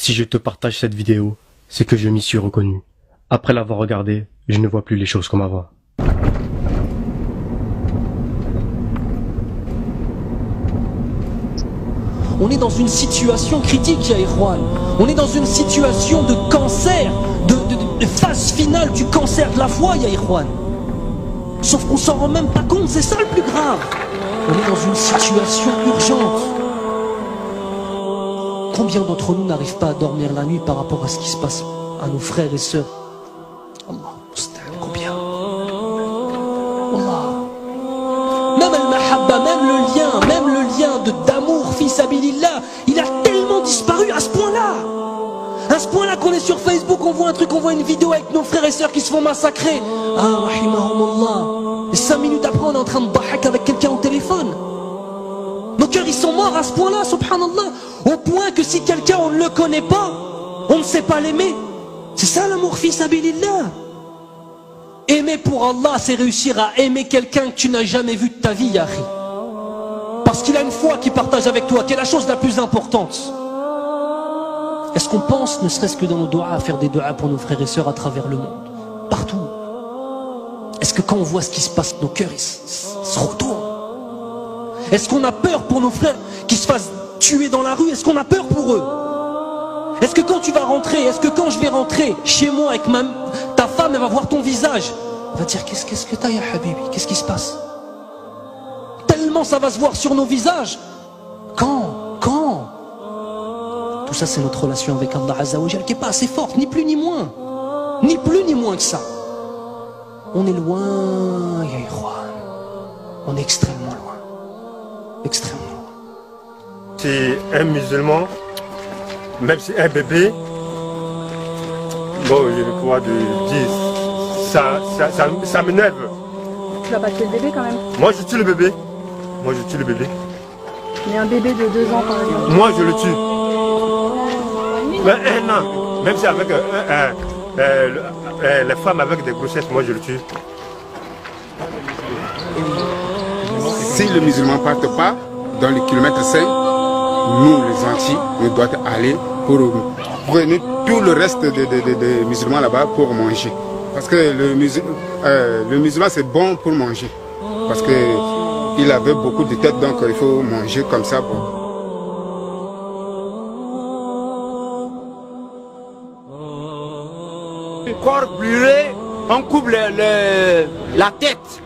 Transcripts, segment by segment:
Si je te partage cette vidéo, c'est que je m'y suis reconnu. Après l'avoir regardée, je ne vois plus les choses comme avant. On est dans une situation critique, ya Ikhwan. On est dans une situation de cancer, de phase finale du cancer de la foi, ya Ikhwan. Sauf qu'on s'en rend même pas compte, c'est ça le plus grave. On est dans une situation urgente. Combien d'entre nous n'arrivent pas à dormir la nuit par rapport à ce qui se passe à nos frères et sœurs? Allah, combien? Allah. Même al-mahabba, même le lien d'amour, fils Abilillah, il a tellement disparu à ce point-là. À ce point-là qu'on est sur Facebook, on voit un truc, on voit une vidéo avec nos frères et sœurs qui se font massacrer. Ah, rahimahumullah. Et 5 minutes après, on est en train de bahak avec quelqu'un au téléphone. Nos cœurs, ils sont morts à ce point-là, subhanallah. Au point que si quelqu'un, on ne le connaît pas, on ne sait pas l'aimer. C'est ça l'amour, fils Abilillah. Aimer pour Allah, c'est réussir à aimer quelqu'un que tu n'as jamais vu de ta vie, Yahri. Parce qu'il a une foi qu'il partage avec toi, qui est la chose la plus importante. Est-ce qu'on pense, ne serait-ce que dans nos doigts, à faire des doigts pour nos frères et sœurs à travers le monde? Partout. Est-ce que quand on voit ce qui se passe, nos cœurs ils se retournent? Est-ce qu'on a peur pour nos frères qui se fassent tuer dans la rue? Est-ce qu'on a peur pour eux? Est-ce que quand tu vas rentrer, est-ce que quand je vais rentrer chez moi avec ta femme, elle va voir ton visage, elle va dire qu'est-ce que t'as, ya Habibi? Qu'est-ce qui se passe? Tellement ça va se voir sur nos visages. Quand tout ça, c'est notre relation avec Allah Azza wa Jal qui n'est pas assez forte, ni plus ni moins. Ni plus ni moins que ça. On est loin, ya Ikhwan. On est extrêmement loin. Extrêmement loin. C'est un musulman, même si un bébé, bon, je vais pouvoir dire, ça m'énerve. Tu vas pas tuer le bébé quand même? Moi, je tue le bébé. Moi, je tue le bébé. Mais un bébé de 2 ans, par exemple. Moi, je le tue. Mais 1 an, même si avec les femmes avec des grossesses, moi, je le tue. Si le musulman ne parte pas dans le kilomètre 5, nous les Antilles, on doit aller pour venir tout le reste des musulmans là-bas pour manger. Parce que le musulman c'est bon pour manger. Parce qu'il avait beaucoup de têtes, donc il faut manger comme ça. Bon. Un corps brûlé, on coupe la tête,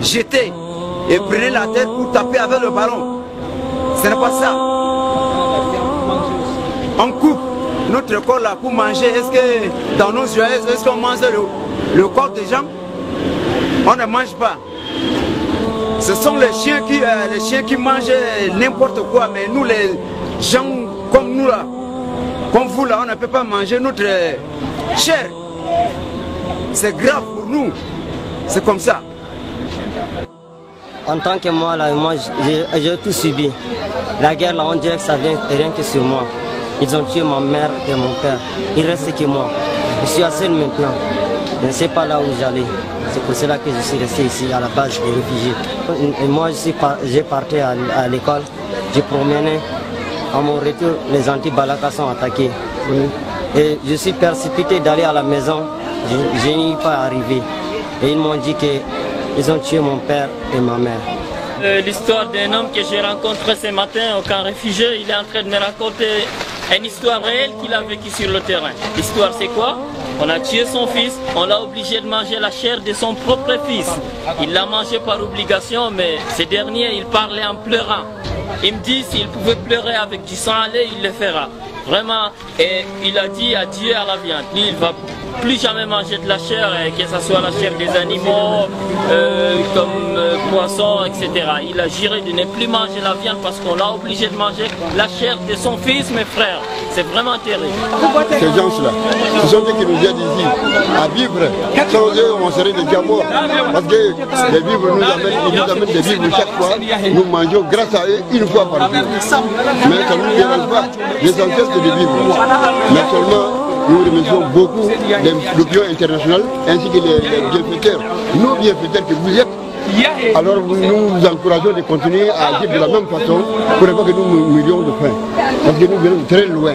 jeter. Et prenez la tête pour taper avec le ballon. Ce n'est pas ça. On coupe notre corps là pour manger. Est-ce que dans nos yeux, est-ce qu'on mange le corps des gens? On ne mange pas. Ce sont les chiens qui mangent n'importe quoi. Mais nous les gens comme nous là, comme vous là, on ne peut pas manger notre chair. C'est grave pour nous. C'est comme ça. En tant que moi, là, j'ai tout subi. La guerre, là, on dirait que ça vient rien que sur moi. Ils ont tué ma mère et mon père. Il reste que moi. Je suis assez seul maintenant. Je ne sais pas là où j'allais. C'est pour cela que je suis resté ici, à la base des réfugiés. Et moi, j'ai parti à l'école. J'ai promené. À mon retour, les anti-Balaka sont attaqués. Et je suis précipité d'aller à la maison. Je n'y ai pas arrivé. Et ils m'ont dit qu'ils ont tué mon père et ma mère. L'histoire d'un homme que j'ai rencontré ce matin au camp réfugié, il est en train de me raconter une histoire réelle qu'il a vécue sur le terrain. L'histoire c'est quoi? On a tué son fils, on l'a obligé de manger la chair de son propre fils. Il l'a mangé par obligation, mais ce dernier, il parlait en pleurant. Il me dit s'il pouvait pleurer avec du sang à lait, il le fera. Vraiment, et il a dit adieu à la viande. Lui, il va plus jamais manger de la chair, que ce soit la chair des animaux, comme poissons, etc. Il a juré de ne plus manger la viande parce qu'on l'a obligé de manger la chair de son fils, mes frères. C'est vraiment terrible. Ces gens-là, ce sont ceux qui nous aident ici à vivre. Sans eux, on serait déjà morts. Parce que les vivres ils nous amènent des vivres chaque fois. Nous mangeons grâce à eux une fois par jour. Mais ça ne nous dérange pas. L'essentiel c'est de vivre. Mais seulement, nous remercions beaucoup l'opinion internationale ainsi que les bienfaiteurs. Nos bienfaiteurs que vous êtes. Alors nous vous encourageons de continuer à agir de la même façon pour ne pas que nous mourions de faim. Parce que nous venons de très loin.